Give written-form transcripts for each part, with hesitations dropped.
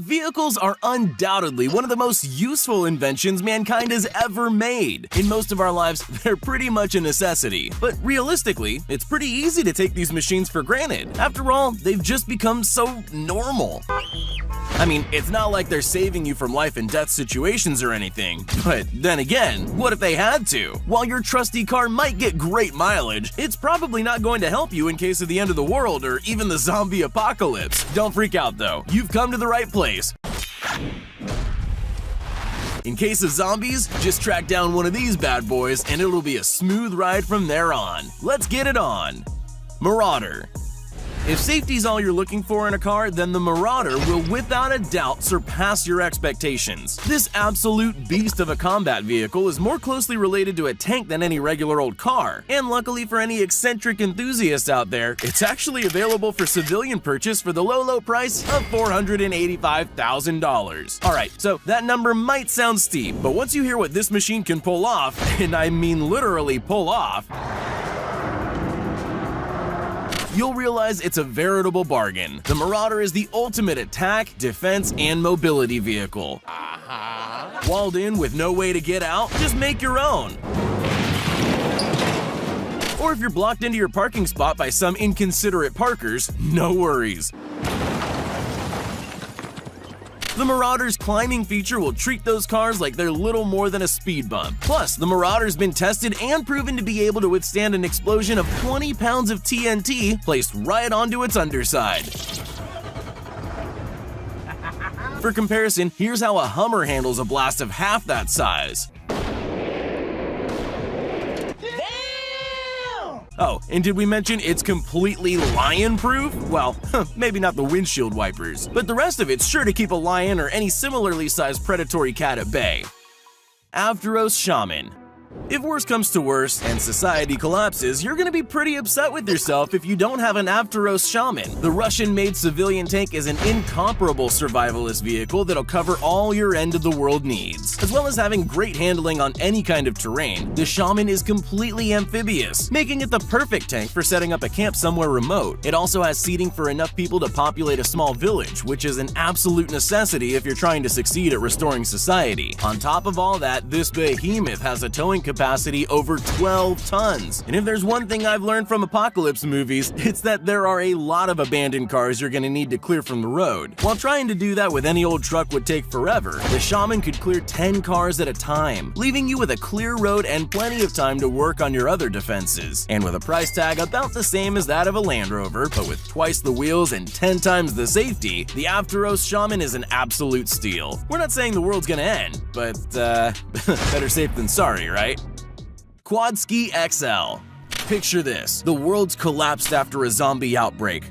Vehicles are undoubtedly one of the most useful inventions mankind has ever made. In most of our lives, they're pretty much a necessity. But realistically, it's pretty easy to take these machines for granted. After all, they've just become so normal. I mean, it's not like they're saving you from life and death situations or anything. But then again, what if they had to? While your trusty car might get great mileage, it's probably not going to help you in case of the end of the world or even the zombie apocalypse. Don't freak out though, you've come to the right place. In case of zombies, just track down one of these bad boys and it'll be a smooth ride from there on. Let's get it on. Marauder. If safety's all you're looking for in a car, then the Marauder will without a doubt surpass your expectations. This absolute beast of a combat vehicle is more closely related to a tank than any regular old car. And luckily for any eccentric enthusiasts out there, it's actually available for civilian purchase for the low price of $485,000. Alright, so that number might sound steep, but once you hear what this machine can pull off, and I mean literally pull off, you'll realize it's a veritable bargain. The Marauder is the ultimate attack, defense, and mobility vehicle. Walled in with no way to get out? Just make your own. Or if you're blocked into your parking spot by some inconsiderate parkers, no worries. The Marauder's climbing feature will treat those cars like they're little more than a speed bump. Plus, the Marauder's been tested and proven to be able to withstand an explosion of 20 pounds of TNT placed right onto its underside. For comparison, here's how a Hummer handles a blast of half that size. Oh, and did we mention it's completely lion-proof? Well, maybe not the windshield wipers, but the rest of it's sure to keep a lion or any similarly sized predatory cat at bay. Avtaros Shaman. If worse comes to worse and society collapses, you're gonna be pretty upset with yourself if you don't have an Avtaros Shaman. The Russian-made civilian tank is an incomparable survivalist vehicle that'll cover all your end-of-the-world needs. As well as having great handling on any kind of terrain, the Shaman is completely amphibious, making it the perfect tank for setting up a camp somewhere remote. It also has seating for enough people to populate a small village, which is an absolute necessity if you're trying to succeed at restoring society. On top of all that, this behemoth has a towing capacity over 12 tons. And if there's one thing I've learned from apocalypse movies, it's that there are a lot of abandoned cars you're gonna need to clear from the road. While trying to do that with any old truck would take forever, the Shaman could clear 10 cars at a time, leaving you with a clear road and plenty of time to work on your other defenses. And with a price tag about the same as that of a Land Rover, but with twice the wheels and 10 times the safety, the Avtaros Shaman is an absolute steal. We're not saying the world's gonna end, but better safe than sorry, right? Quadski XL. Picture this, the world's collapsed after a zombie outbreak.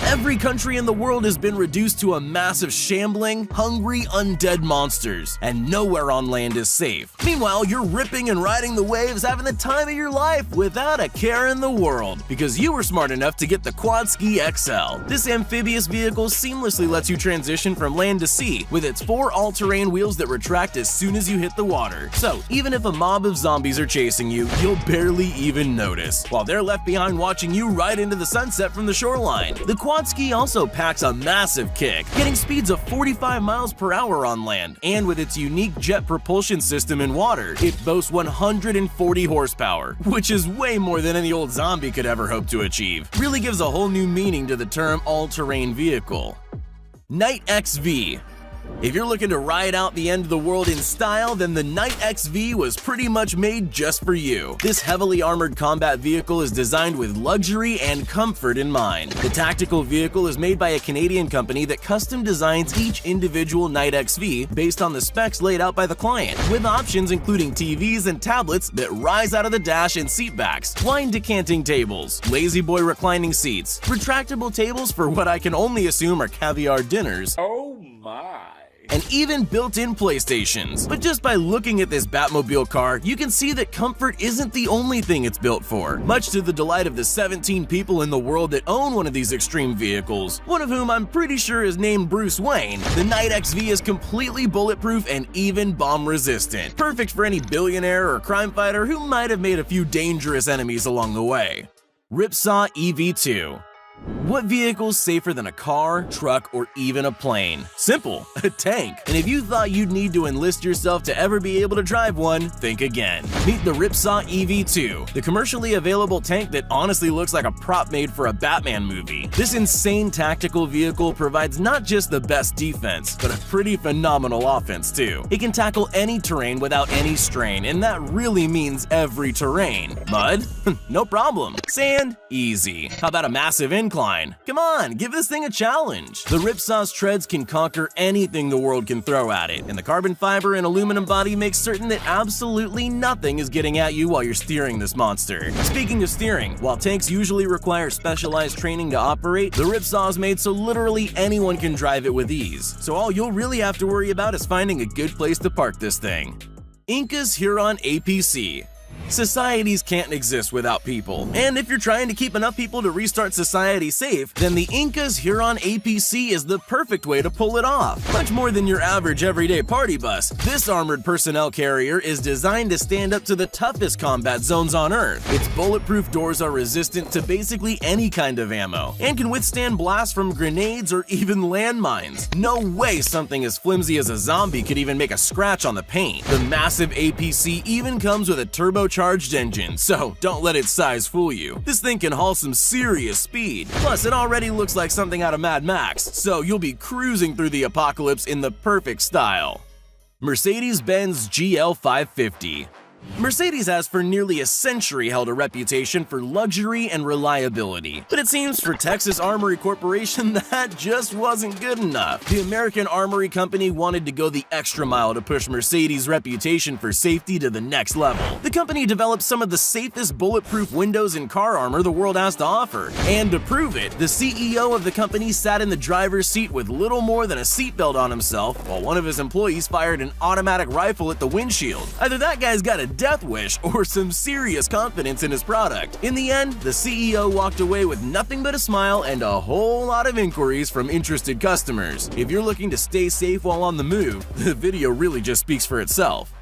Every country in the world has been reduced to a mass of shambling, hungry, undead monsters, and nowhere on land is safe. Meanwhile, you're ripping and riding the waves, having the time of your life without a care in the world, because you were smart enough to get the Quadski XL. This amphibious vehicle seamlessly lets you transition from land to sea, with its 4 all-terrain wheels that retract as soon as you hit the water. So, even if a mob of zombies are chasing you, you'll barely even notice, while they're left behind watching you ride into the sunset from the shoreline. The Quadski also packs a massive kick, getting speeds of 45 miles per hour on land, and with its unique jet propulsion system in water, it boasts 140 horsepower, which is way more than any old zombie could ever hope to achieve. Really gives a whole new meaning to the term all-terrain vehicle. Knight XV. If you're looking to ride out the end of the world in style, then the Knight XV was pretty much made just for you. This heavily armored combat vehicle is designed with luxury and comfort in mind. The tactical vehicle is made by a Canadian company that custom designs each individual Knight XV based on the specs laid out by the client, with options including TVs and tablets that rise out of the dash and seat backs, wine decanting tables, lazy boy reclining seats, retractable tables for what I can only assume are caviar dinners. Oh my. And even built-in PlayStations. But just by looking at this Batmobile car, you can see that comfort isn't the only thing it's built for. Much to the delight of the 17 people in the world that own one of these extreme vehicles, one of whom I'm pretty sure is named Bruce Wayne, the Knight XV is completely bulletproof and even bomb-resistant. Perfect for any billionaire or crime fighter who might have made a few dangerous enemies along the way. Ripsaw EV2. What vehicle's safer than a car, truck, or even a plane? Simple, a tank. And if you thought you'd need to enlist yourself to ever be able to drive one, think again. Meet the Ripsaw EV2, the commercially available tank that honestly looks like a prop made for a Batman movie. This insane tactical vehicle provides not just the best defense, but a pretty phenomenal offense too. It can tackle any terrain without any strain, and that really means every terrain. Mud? No problem. Sand? Easy. How about a massive incline? Come on, give this thing a challenge. The Ripsaw's treads can conquer anything the world can throw at it, and the carbon fiber and aluminum body makes certain that absolutely nothing is getting at you while you're steering this monster. Speaking of steering, while tanks usually require specialized training to operate, the Ripsaw is made so literally anyone can drive it with ease. So all you'll really have to worry about is finding a good place to park this thing. Inca's Huron APC. Societies can't exist without people, and if you're trying to keep enough people to restart society safe, then the Inca's Huron APC is the perfect way to pull it off. Much more than your average everyday party bus, this armored personnel carrier is designed to stand up to the toughest combat zones on Earth. Its bulletproof doors are resistant to basically any kind of ammo, and can withstand blasts from grenades or even landmines. No way something as flimsy as a zombie could even make a scratch on the paint. The massive APC even comes with a turbocharged engine, so don't let its size fool you. This thing can haul some serious speed. Plus, it already looks like something out of Mad Max, so you'll be cruising through the apocalypse in the perfect style. Mercedes-Benz GL 550. Mercedes has for nearly a century held a reputation for luxury and reliability, but it seems for Texas Armory Corporation that just wasn't good enough. The American Armory Company wanted to go the extra mile to push Mercedes' reputation for safety to the next level. The company developed some of the safest bulletproof windows and car armor the world has to offer, and to prove it, the CEO of the company sat in the driver's seat with little more than a seatbelt on himself while one of his employees fired an automatic rifle at the windshield. Either that guy's got a death wish or some serious confidence in his product. In the end, the CEO walked away with nothing but a smile and a whole lot of inquiries from interested customers. If you're looking to stay safe while on the move, the video really just speaks for itself.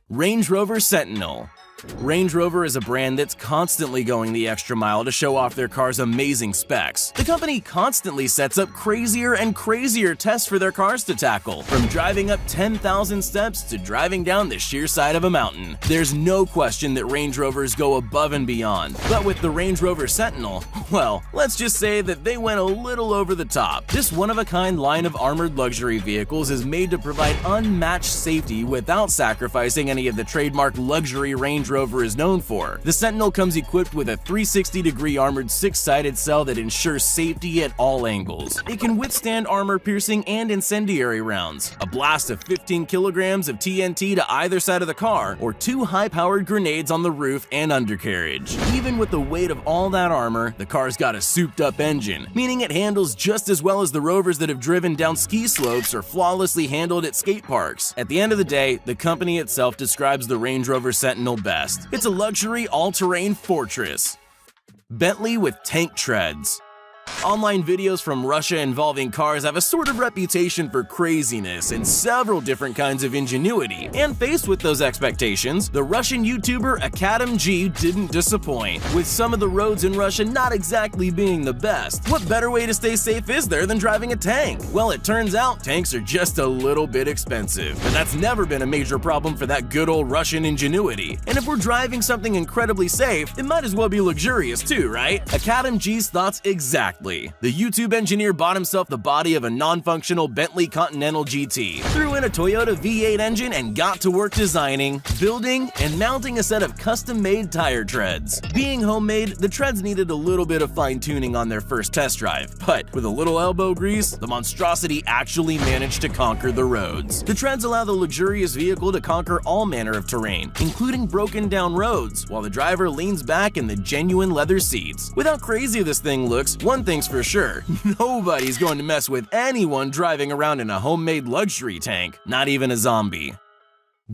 Range Rover Sentinel. Range Rover is a brand that's constantly going the extra mile to show off their car's amazing specs. The company constantly sets up crazier and crazier tests for their cars to tackle, from driving up 10,000 steps to driving down the sheer side of a mountain. There's no question that Range Rovers go above and beyond, but with the Range Rover Sentinel, well, let's just say that they went a little over the top. This one-of-a-kind line of armored luxury vehicles is made to provide unmatched safety without sacrificing any of the trademark luxury Range Rover is known for. The Sentinel comes equipped with a 360-degree armored 6-sided cell that ensures safety at all angles. It can withstand armor-piercing and incendiary rounds, a blast of 15 kilograms of TNT to either side of the car, or 2 high-powered grenades on the roof and undercarriage. Even with the weight of all that armor, the car's got a souped-up engine, meaning it handles just as well as the Rovers that have driven down ski slopes or flawlessly handled at skate parks. At the end of the day, the company itself describes the Range Rover Sentinel best. It's a luxury all-terrain fortress. Bentley with tank treads. Online videos from Russia involving cars have a sort of reputation for craziness and several different kinds of ingenuity. And faced with those expectations, the Russian YouTuber Akadem G didn't disappoint, with some of the roads in Russia not exactly being the best. What better way to stay safe is there than driving a tank? Well, it turns out tanks are just a little bit expensive, but that's never been a major problem for that good old Russian ingenuity. And if we're driving something incredibly safe, it might as well be luxurious too, right? Akadem G's thoughts exactly. The YouTube engineer bought himself the body of a non-functional Bentley Continental GT, threw in a Toyota V8 engine, and got to work designing, building, and mounting a set of custom-made tire treads. Being homemade, the treads needed a little bit of fine-tuning on their first test drive, but with a little elbow grease, the monstrosity actually managed to conquer the roads. The treads allow the luxurious vehicle to conquer all manner of terrain, including broken-down roads, while the driver leans back in the genuine leather seats. With how crazy this thing looks, one thing's for sure, nobody's going to mess with anyone driving around in a homemade luxury tank, not even a zombie.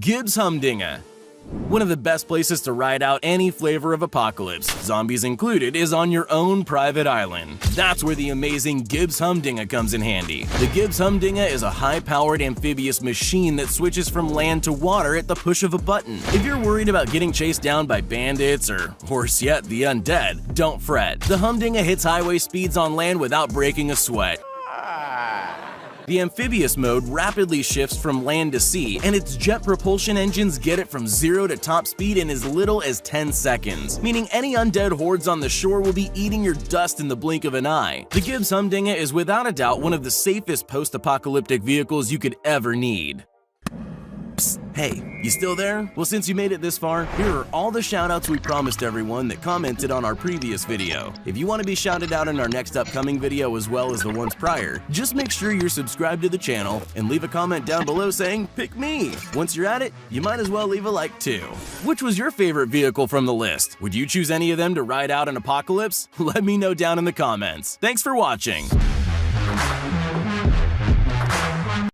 Gibbs Humdinger. One of the best places to ride out any flavor of apocalypse, zombies included, is on your own private island. That's where the amazing Gibbs Humdinger comes in handy. The Gibbs Humdinger is a high-powered amphibious machine that switches from land to water at the push of a button. If you're worried about getting chased down by bandits or, worse yet, the undead, don't fret. The Humdinger hits highway speeds on land without breaking a sweat. The amphibious mode rapidly shifts from land to sea, and its jet propulsion engines get it from 0 to top speed in as little as 10 seconds, meaning any undead hordes on the shore will be eating your dust in the blink of an eye. The Gibbs Humdinger is without a doubt one of the safest post-apocalyptic vehicles you could ever need. Psst, hey, you still there? Well, since you made it this far, here are all the shoutouts we promised everyone that commented on our previous video. If you want to be shouted out in our next upcoming video as well as the ones prior, just make sure you're subscribed to the channel and leave a comment down below saying, "Pick me." Once you're at it, you might as well leave a like too. Which was your favorite vehicle from the list? Would you choose any of them to ride out an apocalypse? Let me know down in the comments. Thanks for watching.